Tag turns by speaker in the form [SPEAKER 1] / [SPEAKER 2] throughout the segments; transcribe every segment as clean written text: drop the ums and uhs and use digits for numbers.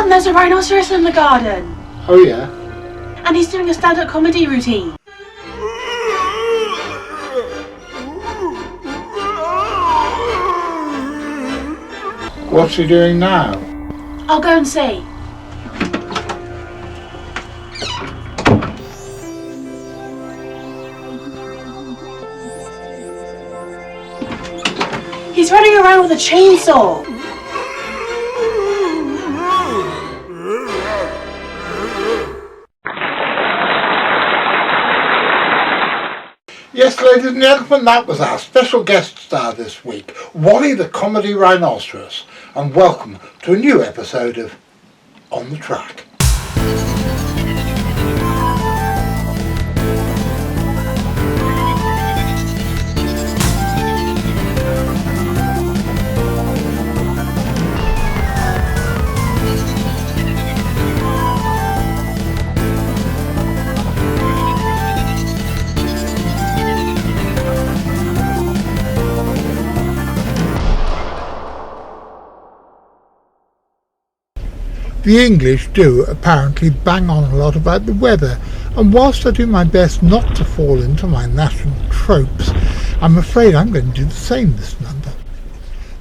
[SPEAKER 1] Mum, there's a rhinoceros in the garden.
[SPEAKER 2] Oh yeah?
[SPEAKER 1] And he's doing a stand-up comedy routine.
[SPEAKER 2] What's he doing now?
[SPEAKER 1] I'll go and see. He's running around with a chainsaw.
[SPEAKER 2] Yes, ladies and gentlemen, that was our special guest star this week, Wally the Comedy Rhinoceros, and welcome to a new episode of On the Track. The English do apparently bang on a lot about the weather, and whilst I do my best not to fall into my national tropes, I'm afraid I'm going to do the same this number.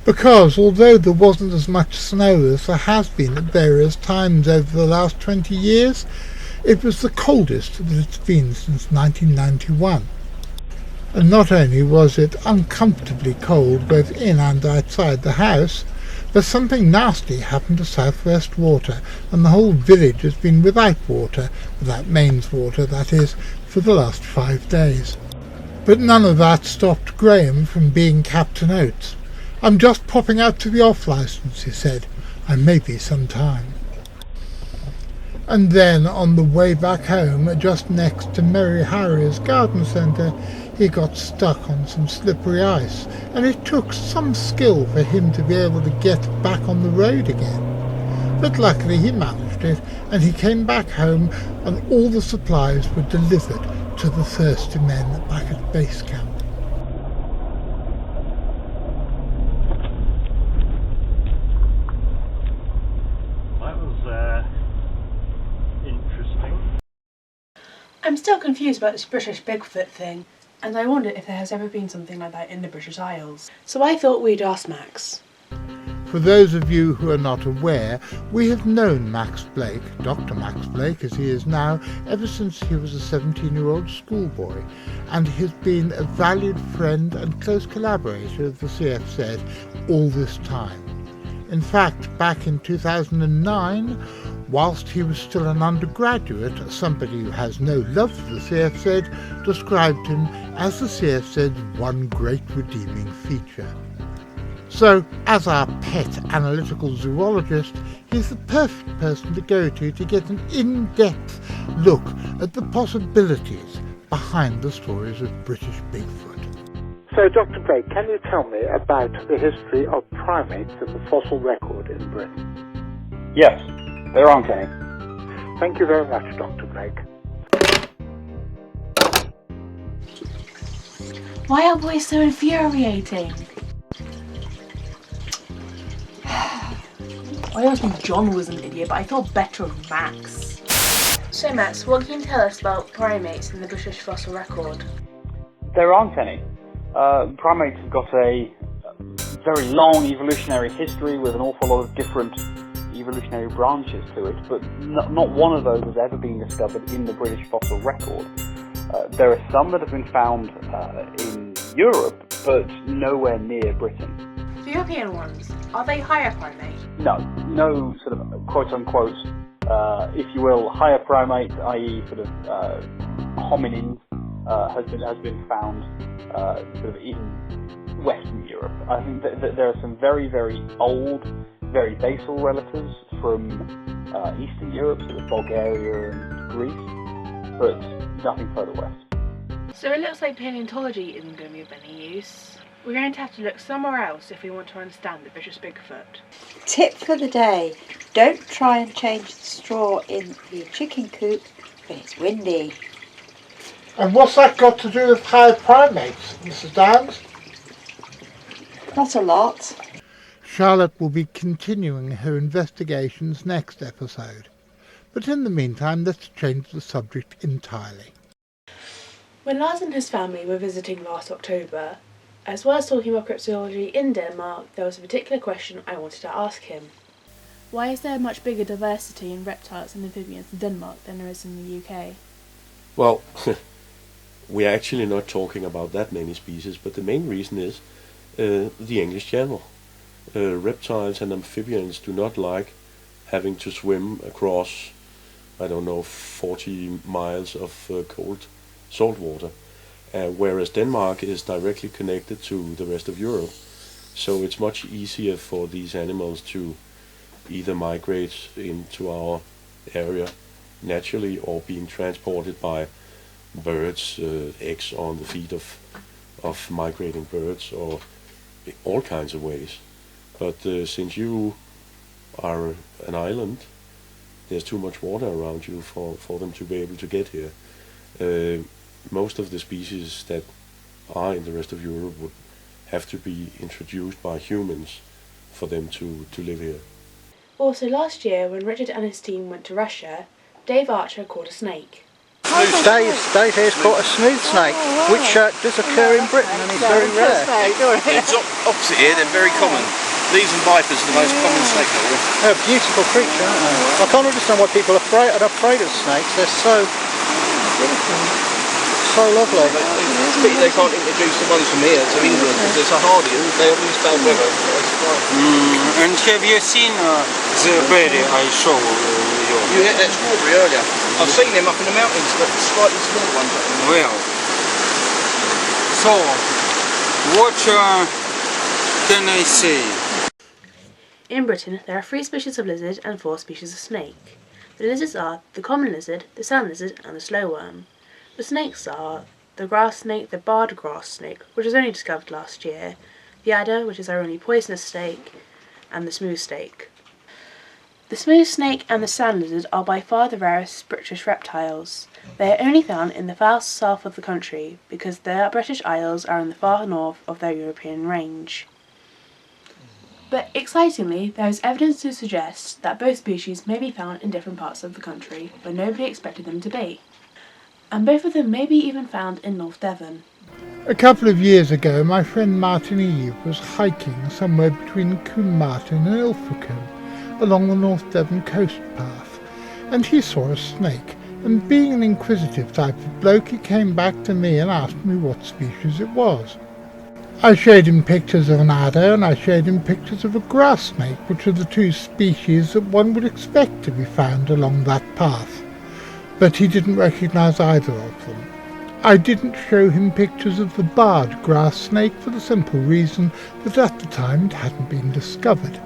[SPEAKER 2] Because although there wasn't as much snow as there has been at various times over the last 20 years, it was the coldest that it's been since 1991. And not only was it uncomfortably cold both in and outside the house, but something nasty happened to Southwest Water, and the whole village has been without water, without mains water that is, for the last 5 days. But none of that stopped Graham from being Captain Oates. "I'm just popping out to the off-licence," he said. "I may be some time." And then on the way back home, just next to Mary Harrier's garden centre, he got stuck on some slippery ice, and it took some skill for him to be able to get back on the road again. But luckily he managed it, and he came back home, and all the supplies were delivered to the thirsty men back at base camp.
[SPEAKER 3] That was interesting.
[SPEAKER 1] I'm still confused about this British Bigfoot thing, and I wonder if there has ever been something like that in the British Isles. So I thought we'd ask Max.
[SPEAKER 2] For those of you who are not aware, we have known Max Blake, Dr. Max Blake as he is now, ever since he was a 17-year-old schoolboy, and he has been a valued friend and close collaborator of the CFZ all this time. In fact, back in 2009, whilst he was still an undergraduate, somebody who has no love for the CFZ described him as the CFZ's one great redeeming feature. So, as our pet analytical zoologist, he's the perfect person to go to get an in-depth look at the possibilities behind the stories of British Bigfoot. So, Dr. Blake, can you tell me about the history of primates in the fossil record in Britain?
[SPEAKER 3] Yes, there aren't any.
[SPEAKER 2] Thank you very much, Dr. Blake.
[SPEAKER 1] Why are boys so infuriating? I always knew John was an idiot, but I thought better of Max. So Max, what can you tell us about primates in the British fossil record?
[SPEAKER 3] There aren't any. Primates have got a very long evolutionary history with an awful lot of different evolutionary branches to it, but not one of those has ever been discovered in the British fossil record. There are some that have been found in Europe, but nowhere near Britain.
[SPEAKER 1] The European ones, are they higher primates?
[SPEAKER 3] No sort of quote-unquote, if you will, higher primate, i.e. sort of hominins, has been found sort of in Western Europe. I think that there are some very, very old, very basal relatives from Eastern Europe, sort of Bulgaria and Greece, but nothing further west.
[SPEAKER 1] So it looks like paleontology isn't going to be of any use. We're going to have to look somewhere else if we want to understand the British Bigfoot.
[SPEAKER 4] Tip for the day: don't try and change the straw in the chicken coop when it's windy.
[SPEAKER 2] And what's that got to do with higher primates, Mrs. Downs?
[SPEAKER 4] Not a lot.
[SPEAKER 2] Charlotte will be continuing her investigations next episode. But in the meantime, let's change the subject entirely.
[SPEAKER 1] When Lars and his family were visiting last October, as well as talking about cryptozoology in Denmark, there was a particular question I wanted to ask him. Why is there a much bigger diversity in reptiles and amphibians in Denmark than there is in the UK?
[SPEAKER 5] Well, we're actually not talking about that many species, but the main reason is the English Channel. Reptiles and amphibians do not like having to swim across, 40 miles of cold salt water, whereas Denmark is directly connected to the rest of Europe, so it's much easier for these animals to either migrate into our area naturally or being transported by birds, eggs on the feet of migrating birds, or all kinds of ways. But since you are an island, there's too much water around you for them to be able to get here. Most of the species that are in the rest of Europe would have to be introduced by humans for them to live here.
[SPEAKER 1] Also last year, when Richard and his team went to Russia, Dave Archer caught a snake.
[SPEAKER 6] Dave here's caught a smooth snake, which does occur in Britain and is very rare.
[SPEAKER 7] It's opposite here, they're very common. These and vipers are the most common snake here.
[SPEAKER 6] They're a beautiful creature, aren't they? I can't understand why people are afraid of snakes. They're so lovely.
[SPEAKER 7] It's a pity they can't introduce the ones from here to England because they're so hardy and they have these bad weather.
[SPEAKER 8] And have you seen the berry I showed you?
[SPEAKER 7] You hit that strawberry earlier. I've seen them up in the mountains, but slightly small ones.
[SPEAKER 8] Well, so what can I say?
[SPEAKER 1] In Britain, there are 3 species of lizard and 4 species of snake. The lizards are the common lizard, the sand lizard, and the slow worm. The snakes are the grass snake, the barred grass snake, which was only discovered last year, the adder, which is our only poisonous snake, and the smooth snake. The smooth snake and the sand lizard are by far the rarest British reptiles. They are only found in the far south of the country because the British Isles are in the far north of their European range. But excitingly, there is evidence to suggest that both species may be found in different parts of the country where nobody expected them to be. And both of them may be even found in North Devon.
[SPEAKER 2] A couple of years ago, my friend Martin Eve was hiking somewhere between Combe Martin and Ilfracombe along the North Devon coast path, and he saw a snake, and being an inquisitive type of bloke, he came back to me and asked me what species it was. I showed him pictures of an adder and I showed him pictures of a grass snake, which are the 2 species that one would expect to be found along that path. But he didn't recognise either of them. I didn't show him pictures of the barred grass snake for the simple reason that at the time it hadn't been discovered.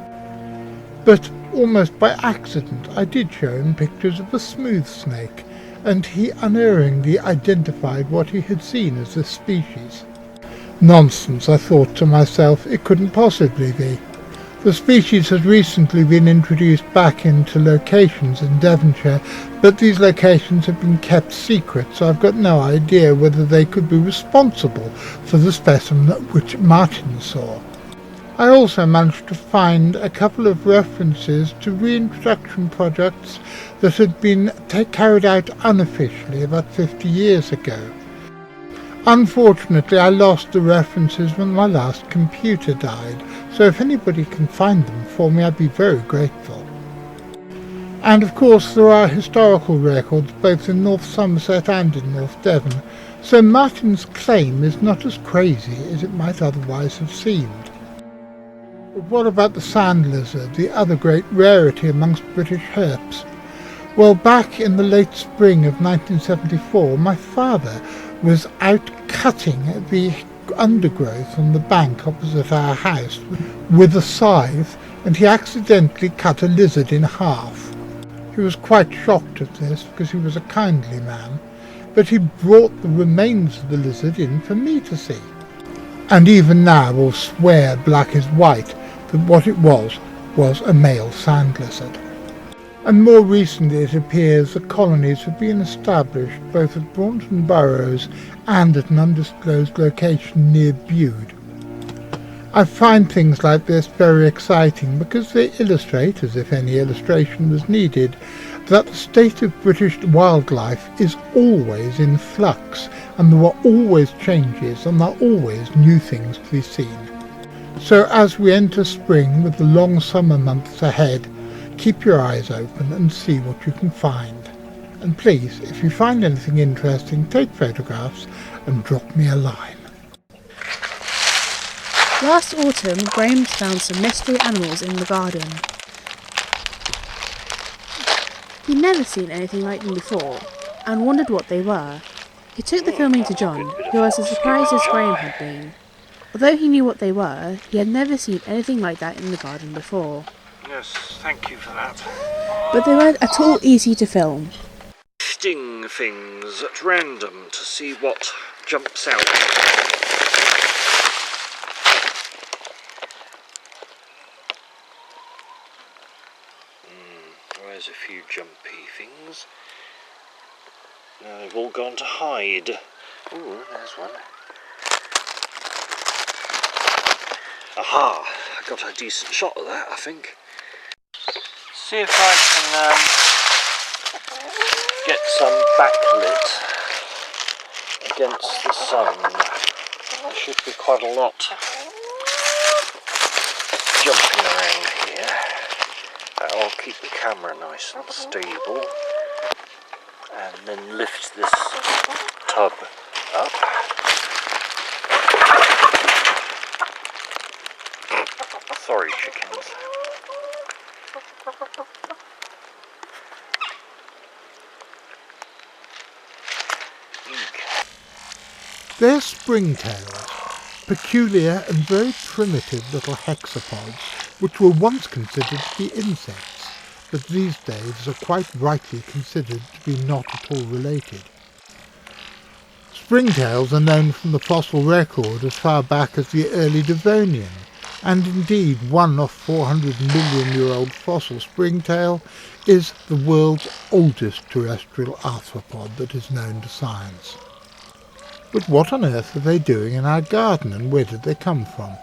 [SPEAKER 2] But almost by accident I did show him pictures of a smooth snake, and he unerringly identified what he had seen as this species. Nonsense, I thought to myself, it couldn't possibly be. The species has recently been introduced back into locations in Devonshire, but these locations have been kept secret, so I've got no idea whether they could be responsible for the specimen which Martin saw. I also managed to find a couple of references to reintroduction projects that had been carried out unofficially about 50 years ago. Unfortunately, I lost the references when my last computer died, so if anybody can find them for me, I'd be very grateful. And of course there are historical records both in North Somerset and in North Devon, so Martin's claim is not as crazy as it might otherwise have seemed. But what about the sand lizard, the other great rarity amongst British herps? Well, back in the late spring of 1974, my father was out cutting the undergrowth on the bank opposite our house with a scythe, and he accidentally cut a lizard in half. He was quite shocked at this because he was a kindly man, but he brought the remains of the lizard in for me to see. And even now will swear black as white that what it was a male sand lizard. And more recently it appears that colonies have been established both at Braunton Burrows and at an undisclosed location near Bude. I find things like this very exciting because they illustrate, as if any illustration was needed, that the state of British wildlife is always in flux, and there are always changes and there are always new things to be seen. So as we enter spring with the long summer months ahead, keep your eyes open and see what you can find. And please, if you find anything interesting, take photographs and drop me a line.
[SPEAKER 1] Last autumn, Graham found some mystery animals in the garden. He'd never seen anything like them before, and wondered what they were. He took the filming to John, who was as surprised as Graham had been. Although he knew what they were, he had never seen anything like that in the garden before.
[SPEAKER 9] Yes, thank you for that.
[SPEAKER 1] But they weren't at all easy to film.
[SPEAKER 9] Sting things at random to see what jumps out. There's a few jumpy things. Now they've all gone to hide. Ooh, there's one. Aha! I got a decent shot of that, I think. See if I can get some backlit against the sun. There should be quite a lot jumping around here. That'll keep the camera nice and stable, and then lift this tub up. Sorry, chickens.
[SPEAKER 2] They're springtails, peculiar and very primitive little hexapods which were once considered to be insects, but these days are quite rightly considered to be not at all related. Springtails are known from the fossil record as far back as the early Devonian, and indeed one of 400-million-year-old fossil springtail is the world's oldest terrestrial arthropod that is known to science. But what on earth are they doing in our garden, and where did they come from?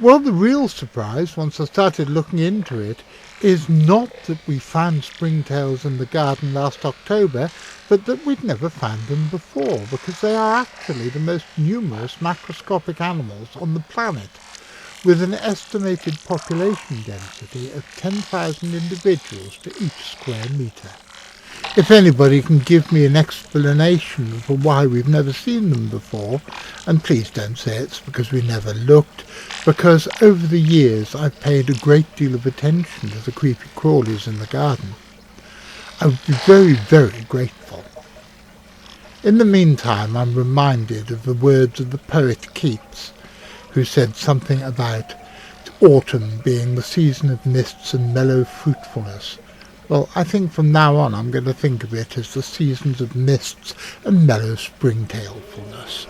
[SPEAKER 2] Well, the real surprise, once I started looking into it, is not that we found springtails in the garden last October, but that we'd never found them before, because they are actually the most numerous macroscopic animals on the planet, with an estimated population density of 10,000 individuals to each square metre. If anybody can give me an explanation for why we've never seen them before, and please don't say it's because we never looked, because over the years I've paid a great deal of attention to the creepy crawlies in the garden, I would be very, very grateful. In the meantime, I'm reminded of the words of the poet Keats, who said something about autumn being the season of mists and mellow fruitfulness. Well, I think from now on I'm going to think of it as the seasons of mists and mellow springtailfulness.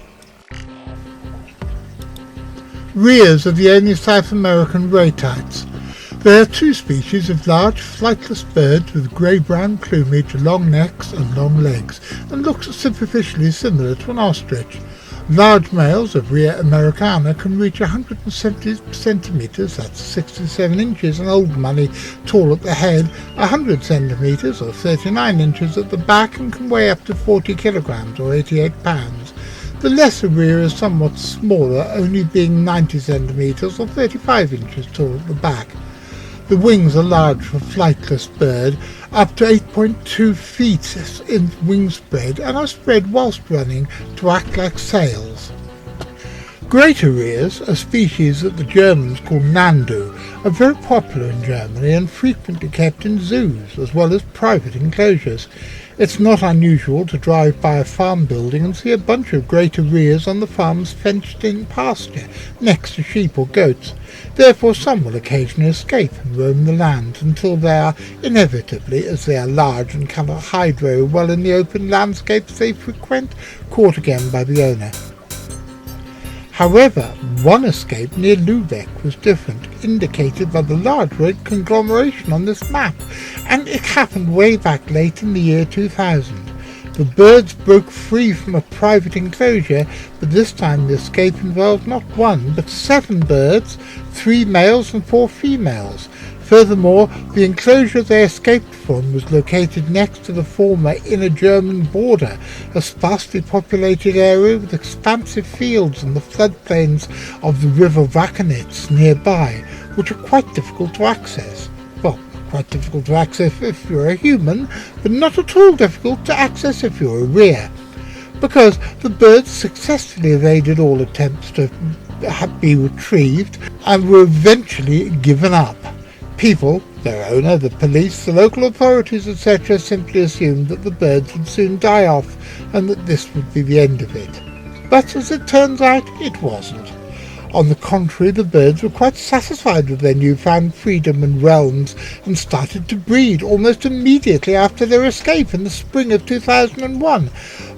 [SPEAKER 2] Rheas are the only South American ratites. They are two species of large flightless birds with grey-brown plumage, long necks and long legs, and look superficially similar to an ostrich. Large males of Rhea americana can reach 170 centimetres, that's 67 inches, and old money tall at the head, 100 centimetres or 39 inches at the back, and can weigh up to 40 kilograms or 88 pounds. The lesser rhea is somewhat smaller, only being 90 centimetres or 35 inches tall at the back. The wings are large for a flightless bird, up to 8.2 feet in wingspread, and are spread whilst running to act like sails. Greater rheas, a species that the Germans call Nandu, are very popular in Germany and frequently kept in zoos as well as private enclosures. It's not unusual to drive by a farm building and see a bunch of greater rheas on the farm's fenced-in pasture next to sheep or goats. Therefore some will occasionally escape and roam the land until they are inevitably, as they are large and cannot hide very well in the open landscapes they frequent, caught again by the owner. However, one escape near Lübeck was different, indicated by the large red conglomeration on this map, and it happened way back late in the year 2000. The birds broke free from a private enclosure, but this time the escape involved not one but 7 birds, 3 males and 4 females. Furthermore, the enclosure they escaped from was located next to the former inner German border, a sparsely populated area with expansive fields and the floodplains of the river Wackenitz nearby, which are quite difficult to access. Well, quite difficult to access if you're a human, but not at all difficult to access if you're a rhea, because the birds successfully evaded all attempts to be retrieved and were eventually given up. People, their owner, the police, the local authorities, etc. simply assumed that the birds would soon die off and that this would be the end of it. But as it turns out, it wasn't. On the contrary, the birds were quite satisfied with their newfound freedom and realms and started to breed almost immediately after their escape in the spring of 2001,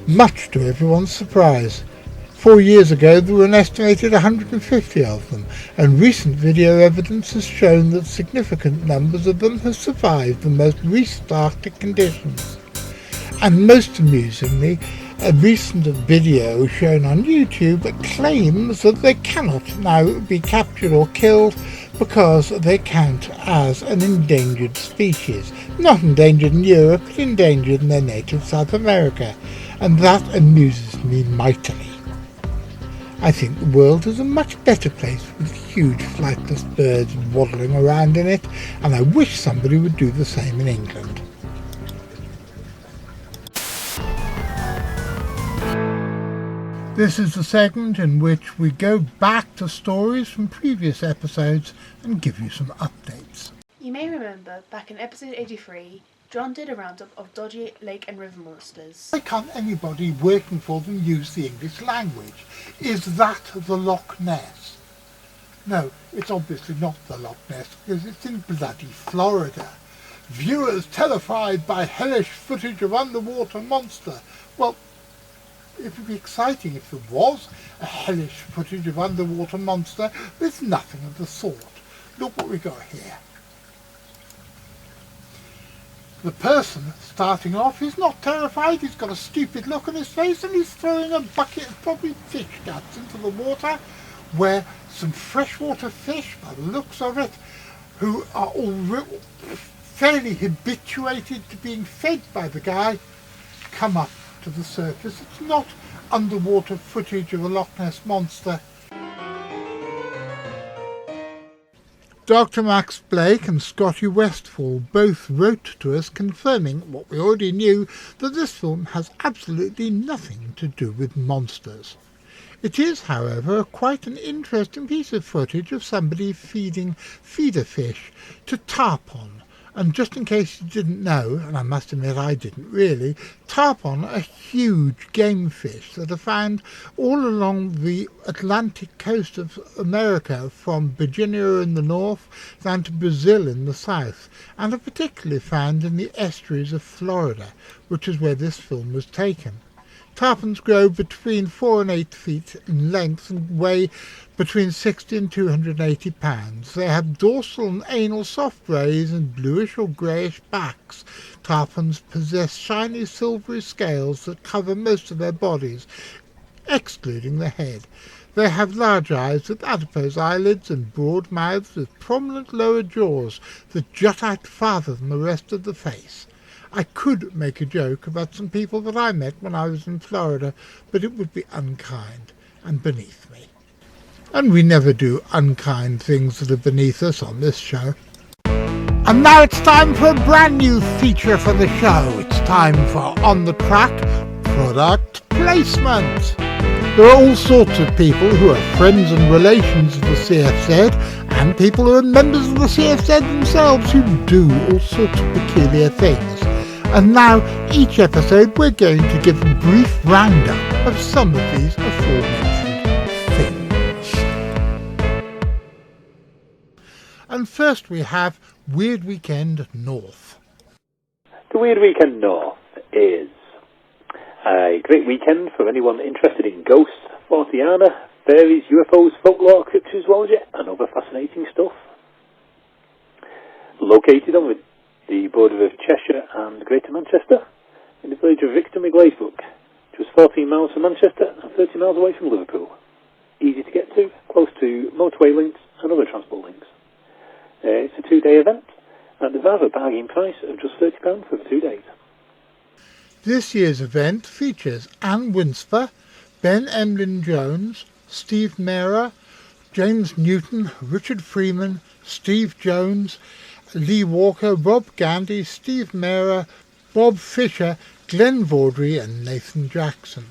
[SPEAKER 2] much to everyone's surprise. 4 years ago there were an estimated 150 of them, and recent video evidence has shown that significant numbers of them have survived the most recent Arctic conditions. And most amusingly, a recent video shown on YouTube claims that they cannot now be captured or killed because they count as an endangered species. Not endangered in Europe, but endangered in their native South America, and that amuses me mightily. I think the world is a much better place with huge flightless birds waddling around in it, and I wish somebody would do the same in England. This is the segment in which we go back to stories from previous episodes and give you some updates.
[SPEAKER 1] You may remember back in episode 83, John did a roundup of dodgy lake and river monsters.
[SPEAKER 2] Why can't anybody working for them use the English language? Is that the Loch Ness? No, it's obviously not the Loch Ness because it's in bloody Florida. Viewers terrified by hellish footage of underwater monster. Well, it would be exciting if there was a hellish footage of underwater monster. There's nothing of the sort. Look what we got here. The person starting off is not terrified, he's got a stupid look on his face and he's throwing a bucket of probably fish guts into the water where some freshwater fish, by the looks of it, who are all fairly habituated to being fed by the guy, come up to the surface. It's not underwater footage of a Loch Ness monster. Dr. Max Blake and Scotty Westfall both wrote to us confirming what we already knew, that this film has absolutely nothing to do with monsters. It is, however, quite an interesting piece of footage of somebody feeding feeder fish to tarpon. And just in case you didn't know, and I must admit I didn't really, tarpon are huge game fish that are found all along the Atlantic coast of America, from Virginia in the north down to Brazil in the south, and are particularly found in the estuaries of Florida, which is where this film was taken. Tarpons grow between 4 and 8 feet in length and weigh between 60 and 280 pounds. They have dorsal and anal soft rays and bluish or greyish backs. Tarpons possess shiny silvery scales that cover most of their bodies, excluding the head. They have large eyes with adipose eyelids and broad mouths with prominent lower jaws that jut out farther than the rest of the face. I could make a joke about some people that I met when I was in Florida, but it would be unkind and beneath me. And we never do unkind things that are beneath us on this show. And now it's time for a brand new feature for the show. It's time for On the Track Product Placement. There are all sorts of people who are friends and relations of the CFZ, and people who are members of the CFZ themselves who do all sorts of peculiar things. And now, each episode, we're going to give a brief roundup of some of these aforementioned things. And first we have Weird Weekend North.
[SPEAKER 3] The Weird Weekend North is a great weekend for anyone interested in ghosts, Forteana, fairies, UFOs, folklore, cryptozoology, and other fascinating stuff. Located on the border of Cheshire and Greater Manchester,
[SPEAKER 10] in the village of Victor Glazebrook, just 14 miles from Manchester and 30 miles away from Liverpool. Easy to get to, close to motorway links and other transport links. It's a 2-day event at the rather bargain price of just £30 for the 2 days.
[SPEAKER 2] This year's event features Anne Winsper, Ben Emlyn Jones, Steve Mera, James Newton, Richard Freeman, Steve Jones, Lee Walker, Rob Gandy, Steve Mera, Bob Fisher, Glenn Vaudry and Nathan Jackson.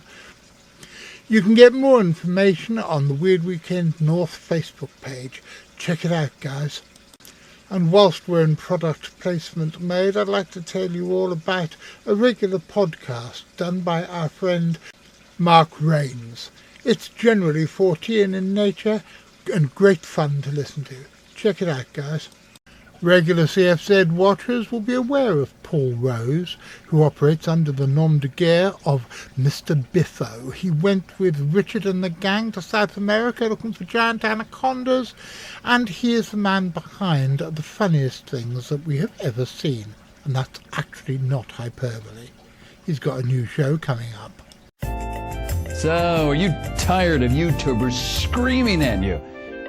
[SPEAKER 2] You can get more information on the Weird Weekend North Facebook page. Check it out, guys. And whilst we're in product placement mode, I'd like to tell you all about a regular podcast done by our friend Mark Rains. It's generally Fortean in nature and great fun to listen to. Check it out, guys. Regular CFZ watchers will be aware of Paul Rose, who operates under the nom de guerre of Mr. Biffo. He went with Richard and the gang to South America looking for giant anacondas, and he is the man behind the funniest things that we have ever seen. And that's actually not hyperbole. He's got a new show coming up.
[SPEAKER 11] So, are you tired of YouTubers screaming at you,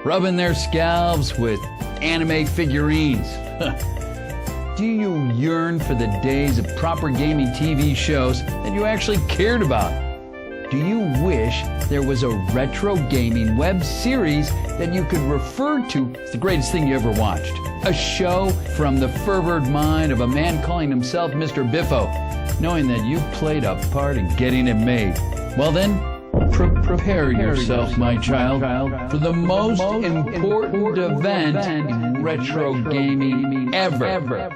[SPEAKER 11] rubbing their scalps with anime figurines? Do you yearn for the days of proper gaming TV shows that you actually cared about? Do you wish there was a retro gaming web series that you could refer to as the greatest thing you ever watched? A show from the fervored mind of a man calling himself Mr. Biffo, knowing that you played a part in getting it made. Well then, prepare yourself, my child, for the most important event in retro gaming ever.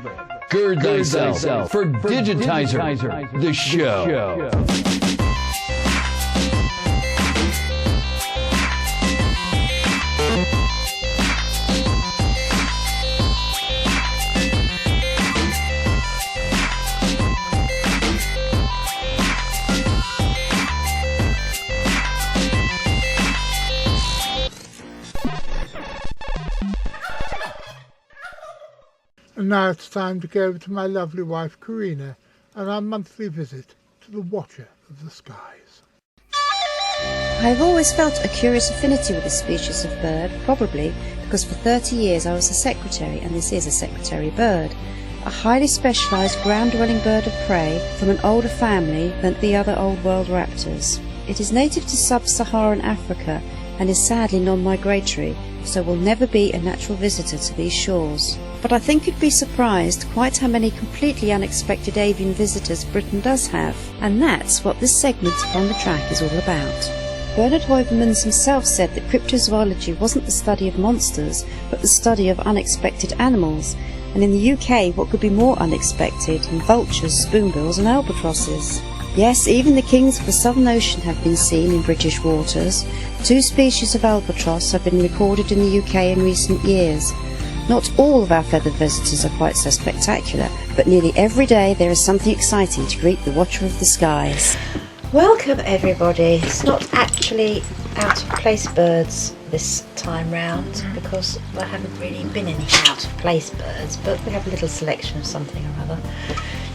[SPEAKER 11] Gird thyself for Digitiser, the show.
[SPEAKER 2] And now it's time to go over to my lovely wife Karina and our monthly visit to the Watcher of the Skies.
[SPEAKER 12] I have always felt a curious affinity with this species of bird, probably because for 30 years I was a secretary, and this is a secretary bird. A highly specialised ground-dwelling bird of prey from an older family than the other Old World raptors. It is native to sub-Saharan Africa and is sadly non-migratory, so will never be a natural visitor to these shores. But I think you'd be surprised quite how many completely unexpected avian visitors Britain does have, and that's what this segment of On the Track is all about. Bernard Heuvelmans himself said that cryptozoology wasn't the study of monsters, but the study of unexpected animals, and in the UK what could be more unexpected than vultures, spoonbills and albatrosses? Yes, even the kings of the Southern Ocean have been seen in British waters. 2 species of albatross have been recorded in the UK in recent years. Not all of our feathered visitors are quite so spectacular, but nearly every day there is something exciting to greet the Watcher of the Skies. Welcome everybody. It's not actually out of place birds this time round, because there haven't really been any out of place birds, but we have a little selection of something or other.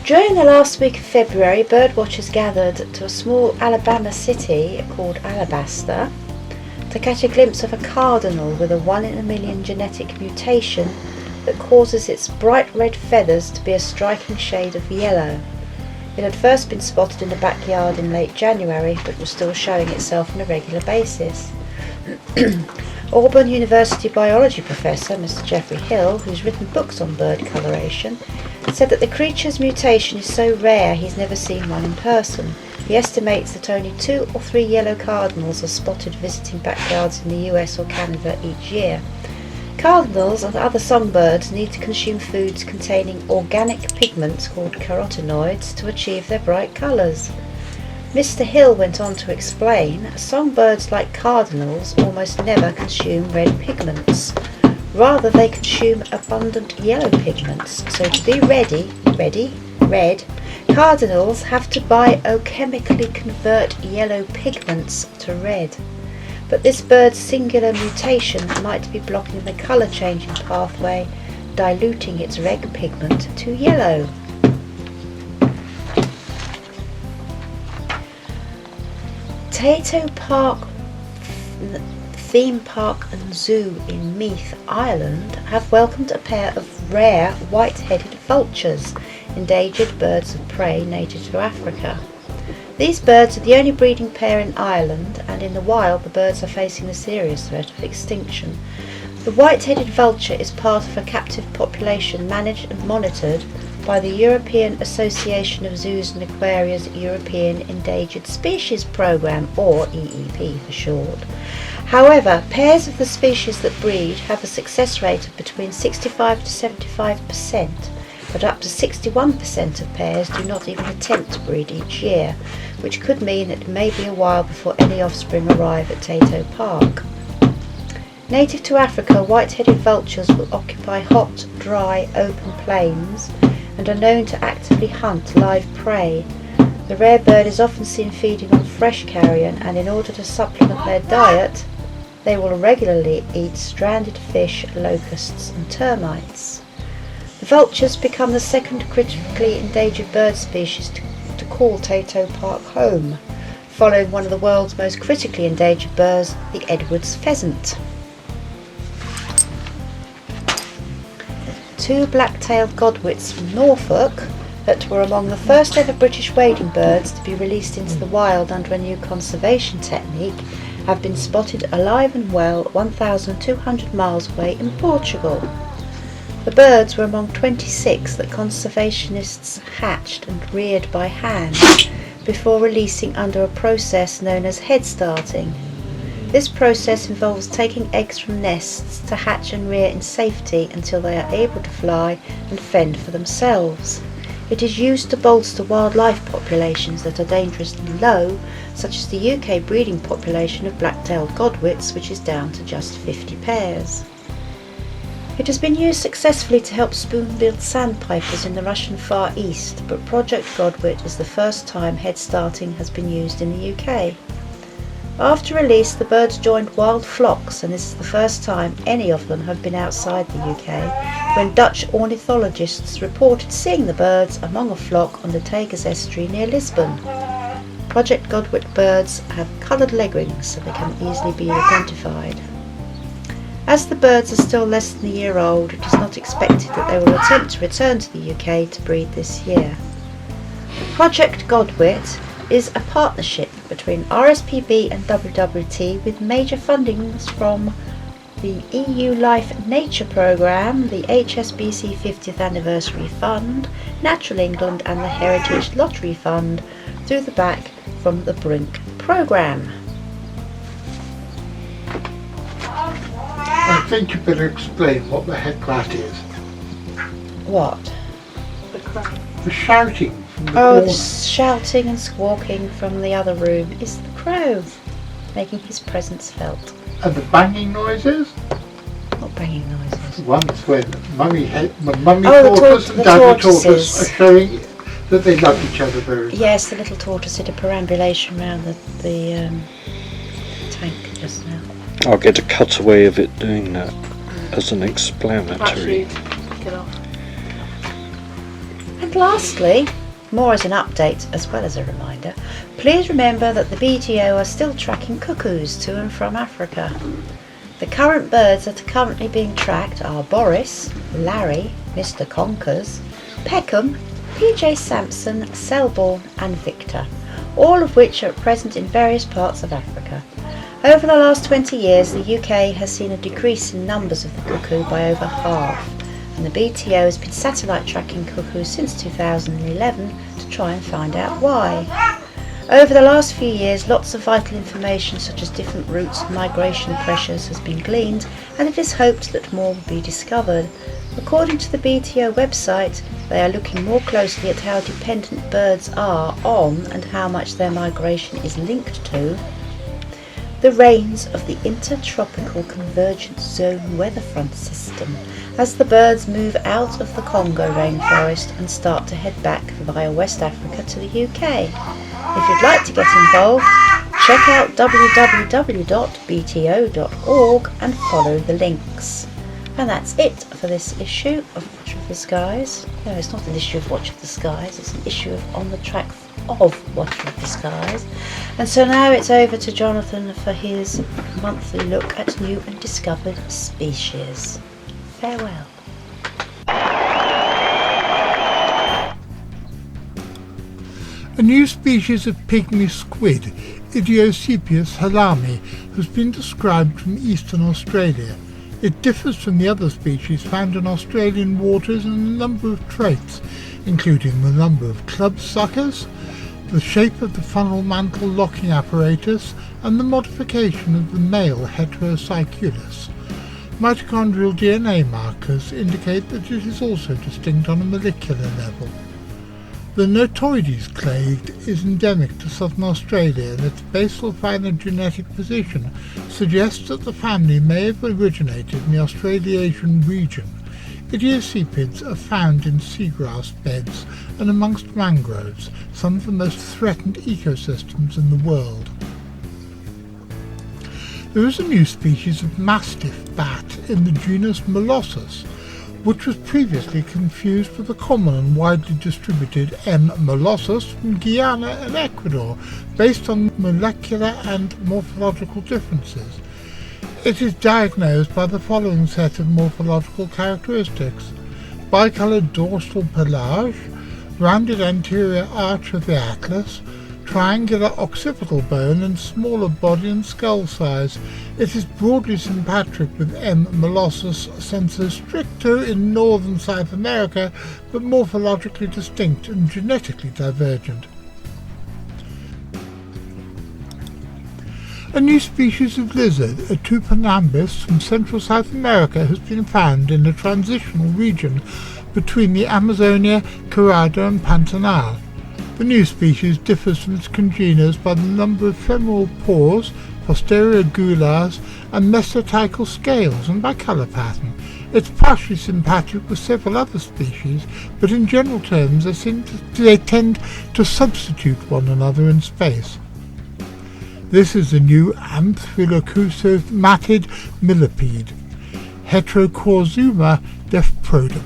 [SPEAKER 12] During the last week of February, bird watchers gathered to a small Alabama city called Alabaster to catch a glimpse of a cardinal with a 1 in a million genetic mutation that causes its bright red feathers to be a striking shade of yellow. It had first been spotted in the backyard in late January, but was still showing itself on a regular basis. Auburn University biology professor Mr. Geoffrey Hill, who's written books on bird coloration, said that the creature's mutation is so rare he's never seen one in person. He estimates that only 2 or 3 yellow cardinals are spotted visiting backyards in the US or Canada each year. Cardinals and other songbirds need to consume foods containing organic pigments called carotenoids to achieve their bright colours. Mr. Hill went on to explain, songbirds like cardinals almost never consume red pigments. Rather, they consume abundant yellow pigments. So to be red, cardinals have to biochemically convert yellow pigments to red. But this bird's singular mutation might be blocking the colour changing pathway, diluting its red pigment to yellow.
[SPEAKER 4] Tato Park Theme Park and Zoo in Meath, Ireland have welcomed a pair of rare white-headed vultures, endangered birds of prey native to Africa. These birds are the only breeding pair in Ireland, and in the wild the birds are facing a serious threat of extinction. The white-headed vulture is part of a captive population managed and monitored by the European Association of Zoos and Aquaria's European Endangered Species Programme, or EEP for short. However, pairs of the species that breed have a success rate of between 65 to 75%, but up to 61% of pairs do not even attempt to breed each year, which could mean that it may be a while before any offspring arrive at Tato Park. Native to Africa, white-headed vultures will occupy hot, dry, open plains and are known to actively hunt live prey. The rare bird is often seen feeding on fresh carrion, and in order to supplement their diet, they will regularly eat stranded fish, locusts and termites. The vultures become the second critically endangered bird species to call Tato Park home, following one of the world's most critically endangered birds, the Edwards pheasant. Two black-tailed godwits from Norfolk that were among the first ever British wading birds to be released into the wild under a new conservation technique have been spotted alive and well 1,200 miles away in Portugal. The birds were among 26 that conservationists hatched and reared by hand before releasing under a process known as head starting. This process involves taking eggs from nests to hatch and rear in safety until they are able to fly and fend for themselves. It is used to bolster wildlife populations that are dangerously low, such as the UK breeding population of black-tailed godwits, which is down to just 50 pairs. It has been used successfully to help spoon-billed sandpipers in the Russian Far East, but Project Godwit is the first time head starting has been used in the UK. After release, the birds joined wild flocks, and this is the first time any of them have been outside the UK, when Dutch ornithologists reported seeing the birds among a flock on the Tagus estuary near Lisbon. Project Godwit birds have coloured leg rings so they can easily be identified. As the birds are still less than a year old, it is not expected that they will attempt to return to the UK to breed this year. Project Godwit is a partnership between RSPB and WWT with major fundings from the EU Life Nature Programme, the HSBC 50th Anniversary Fund, Natural England and the Heritage Lottery Fund, through the back from the Brink Programme.
[SPEAKER 2] I think you better explain what the heck that is.
[SPEAKER 4] What?
[SPEAKER 2] The shouting from the
[SPEAKER 4] corner.
[SPEAKER 2] The
[SPEAKER 4] shouting and squawking from the other room is the crow, making his presence felt.
[SPEAKER 2] And the banging noises?
[SPEAKER 4] What banging noises?
[SPEAKER 2] Once when Mummy tortoise and Daddy tortoise are showing that they love each other very much.
[SPEAKER 4] Yes, the little tortoise did a perambulation around the tank just now.
[SPEAKER 9] I'll get a cutaway of it doing that as an explanatory.
[SPEAKER 4] And lastly, more as an update as well as a reminder, please remember that the BTO are still tracking cuckoos to and from Africa. The current birds that are currently being tracked are Boris, Larry, Mr. Conkers, Peckham, PJ Sampson, Selborne and Victor, all of which are present in various parts of Africa. Over the last 20 years, the UK has seen a decrease in numbers of the cuckoo by over half, and the BTO has been satellite tracking cuckoos since 2011 to try and find out why. Over the last few years, lots of vital information such as different routes and migration pressures has been gleaned, and it is hoped that more will be discovered. According to the BTO website, they are looking more closely at how dependent birds are on and how much their migration is linked to the rains of the Intertropical Convergence Zone weatherfront system as the birds move out of the Congo rainforest and start to head back via West Africa to the UK. If you'd like to get involved, check out www.bto.org and follow the links. And that's it for this issue of Watch of the Skies. No, it's not an issue of Watch of the Skies, it's an issue of On the Track of What You've Disguised. And so now it's over to Jonathan for his monthly look at new and discovered species. Farewell.
[SPEAKER 2] A new species of pygmy squid, Idiosepius halami, has been described from eastern Australia. It differs from the other species found in Australian waters in a number of traits, including the number of club suckers, the shape of the funnel mantle locking apparatus, and the modification of the male heterocyculus. Mitochondrial DNA markers indicate that it is also distinct on a molecular level. The Notoides clade is endemic to southern Australia, and its basal phylogenetic position suggests that the family may have originated in the Australasian region. Idiosepids are found in seagrass beds and amongst mangroves, some of the most threatened ecosystems in the world. There is a new species of mastiff bat in the genus Molossus, which was previously confused with the common and widely distributed M. molossus from Guyana and Ecuador, based on molecular and morphological differences. It is diagnosed by the following set of morphological characteristics: bicoloured dorsal pelage, rounded anterior arch of the atlas, triangular occipital bone and smaller body and skull size. It is broadly sympatric with M. molossus sensu stricto in northern South America, but morphologically distinct and genetically divergent. A new species of lizard, a Tupanambus from central South America, has been found in a transitional region between the Amazonia, Cerrado and Pantanal. The new species differs from its congeners by the number of femoral pores, posterior gulars and mesotychal scales, and by colour pattern. It's partially sympatric with several other species, but in general terms they tend to substitute one another in space. This is the new Amphilocusomatid millipede, Heterocorzuma dephprodum,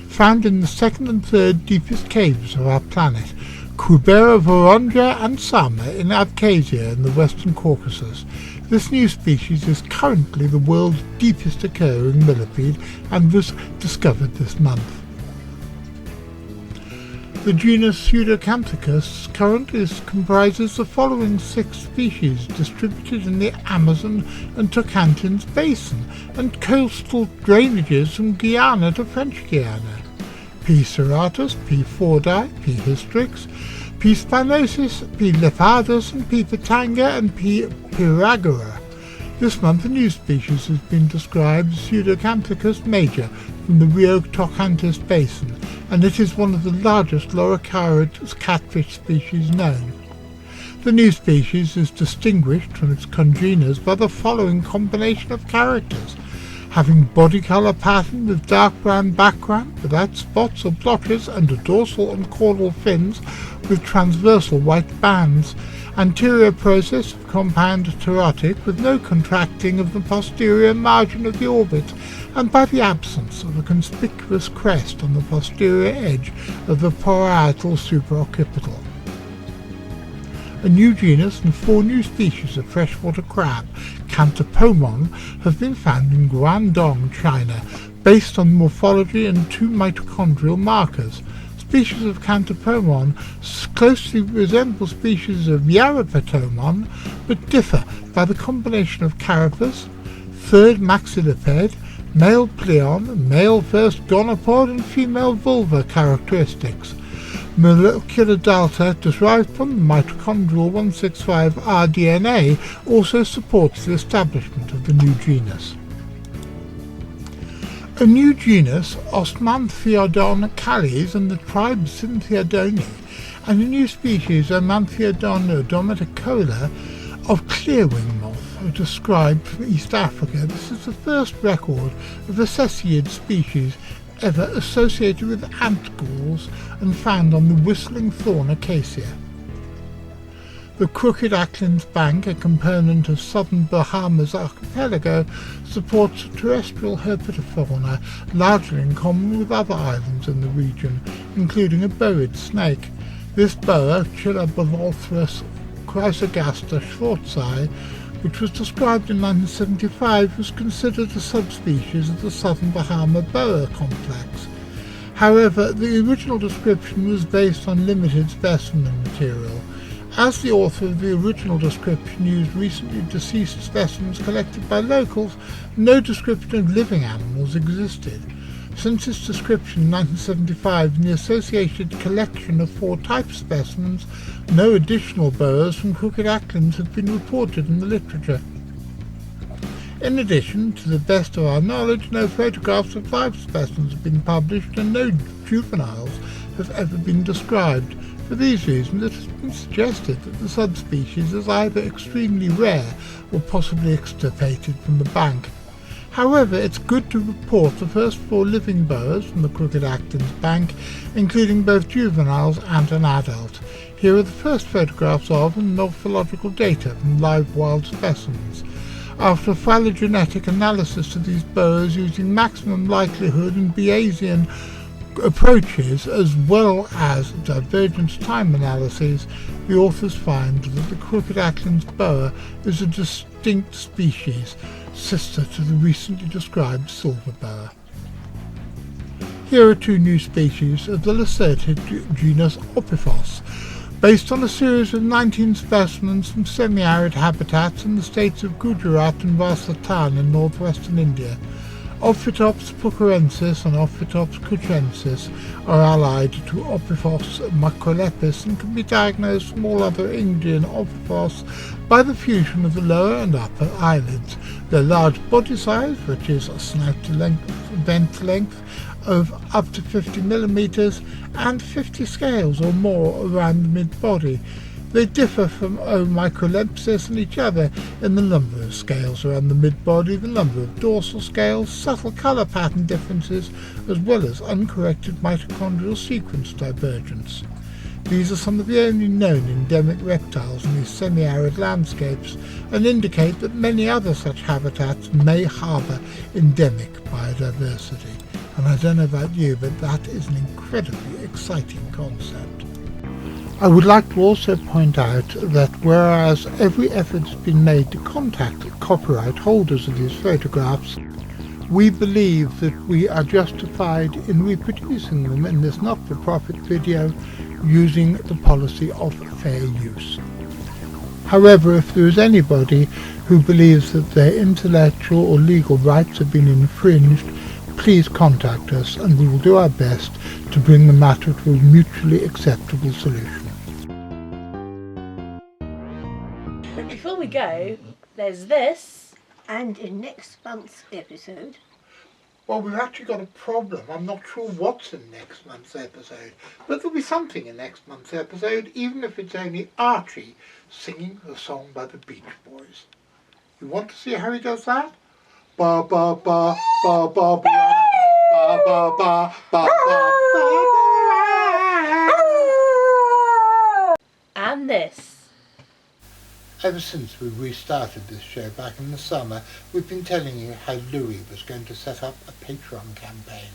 [SPEAKER 2] found in the second and third deepest caves of our planet, Kubera Voronja and Sama in Abkhazia in the western Caucasus. This new species is currently the world's deepest occurring millipede and was discovered this month. The genus Pseudocanthicus currently comprises the following 6 species distributed in the Amazon and Tocantins basin and coastal drainages from Guyana to French Guiana: P. serratus, P. fordi, P. hystrix, P. spinosus, P. lepidus, and P. pitanga, and P. pyragora. This month a new species has been described, Pseudocanthicus major, from the Rio Tocantins basin, and it is one of the largest loricarid catfish species known. The new species is distinguished from its congeners by the following combination of characters: having body colour pattern with dark brown background without spots or blotches under dorsal and caudal fins with transversal white bands, anterior process of compound pterotic with no contracting of the posterior margin of the orbit, and by the absence of a conspicuous crest on the posterior edge of the parietal supraoccipital. A new genus and 4 new species of freshwater crab, Cantopomon, have been found in Guangdong, China, based on morphology and 2 mitochondrial markers. Species of Cantopomon closely resemble species of Yarrapatomon, but differ by the combination of carapace, 3rd maxilliped, male pleon, male first gonopod and female vulva characteristics. Molecular data derived from the mitochondrial 165 rDNA also supports the establishment of the new genus. A new genus, Ostmanthiodon callis and the tribe Synthiodoni, and a new species, Omanthiodon odomaticola, of clearwing moth are described from East Africa. This is the first record of a sessiid species ever associated with ant galls and found on the whistling thorn acacia. The Crooked Acklands Bank, a component of southern Bahamas archipelago, supports terrestrial herpetofauna largely in common with other islands in the region, including a buried snake. This boa, Chilabolothrus chrysogaster schwartzi, which was described in 1975, was considered a subspecies of the southern Bahama boa complex. However, the original description was based on limited specimen material. As the author of the original description used recently deceased specimens collected by locals, no description of living animals existed. Since its description in 1975 in the associated collection of 4 type specimens, no additional boas from crooked acklins have been reported in the literature. In addition, to the best of our knowledge, no photographs of live specimens have been published and no juveniles have ever been described. For these reasons, it has been suggested that the subspecies is either extremely rare or possibly extirpated from the bank. However, it's good to report the first 4 living boas from the crooked acklins bank, including both juveniles and an adult. Here are the first photographs of and morphological data from live wild specimens. After phylogenetic analysis of these boas using maximum likelihood and Bayesian approaches as well as divergence time analyses, the authors find that the crooked acklins boa is a distinct species, sister to the recently described silver boa. Here are 2 new species of the lacertid genus Ophiphos, based on a series of 19 specimens from semi-arid habitats in the states of Gujarat and Rajasthan in northwestern India. Ophiphos pucerensis and Ophiphos cutrensis are allied to Ophiphos macrolepis and can be diagnosed from all other Indian Ophiphos by the fusion of the lower and upper eyelids. Their large body size, which is a snout to vent length of up to 50 millimeters and 50 scales or more around the mid-body. They differ from O. microlepsis and each other in the number of scales around the mid-body, the number of dorsal scales, subtle colour pattern differences, as well as uncorrected mitochondrial sequence divergence. These are some of the only known endemic reptiles in these semi-arid landscapes and indicate that many other such habitats may harbour endemic biodiversity. And I don't know about you, but that is an incredibly exciting concept. I would like to also point out that whereas every effort has been made to contact the copyright holders of these photographs, we believe that we are justified in reproducing them in this not-for-profit video using the policy of fair use. However, if there is anybody who believes that their intellectual or legal rights have been infringed, please contact us and we will do our best to bring the matter to a mutually acceptable solution.
[SPEAKER 1] Before we go, there's this.
[SPEAKER 13] And in next month's episode...
[SPEAKER 2] Well, we've actually got a problem. I'm not sure what's in next month's episode, but there'll be something in next month's episode, even if it's only Archie singing a song by the Beach Boys. You want to see how he does that? Ba ba ba ba ba ba ba ba ba ba ba.
[SPEAKER 1] And this.
[SPEAKER 2] Ever since we restarted this show back in the summer, we've been telling you how Louis was going to set up a Patreon campaign.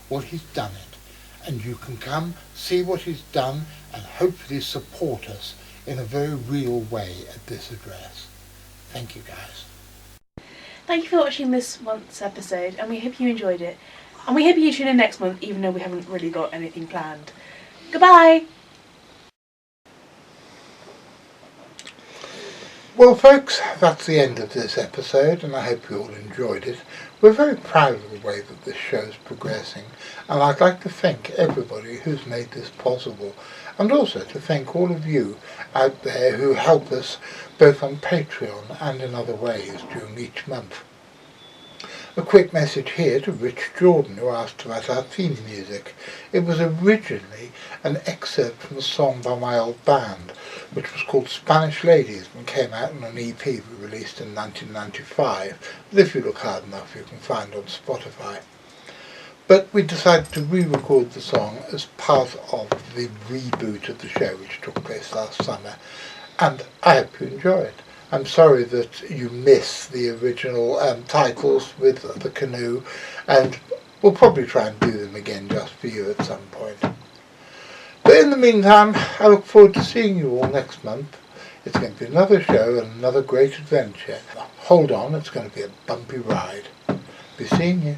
[SPEAKER 2] Well, he's done it, and you can come see what he's done and hopefully support us in a very real way at this address. Thank you, guys.
[SPEAKER 1] Thank you for watching this month's episode, and we hope you enjoyed it. And we hope you tune in next month, even though we haven't really got anything planned. Goodbye!
[SPEAKER 2] Well folks, that's the end of this episode and I hope you all enjoyed it. We're very proud of the way that this show is progressing and I'd like to thank everybody who's made this possible and also to thank all of you out there who help us both on Patreon and in other ways during each month. A quick message here to Rich Jordan who asked about our theme music. It was originally an excerpt from a song by my old band, which was called Spanish Ladies and came out on an EP we released in 1995, that if you look hard enough you can find on Spotify. But we decided to re-record the song as part of the reboot of the show which took place last summer, and I hope you enjoy it. I'm sorry that you miss the original titles with the canoe, and we'll probably try and do them again just for you at some point. But in the meantime, I look forward to seeing you all next month. It's going to be another show and another great adventure. Hold on, it's going to be a bumpy ride. Be seeing you.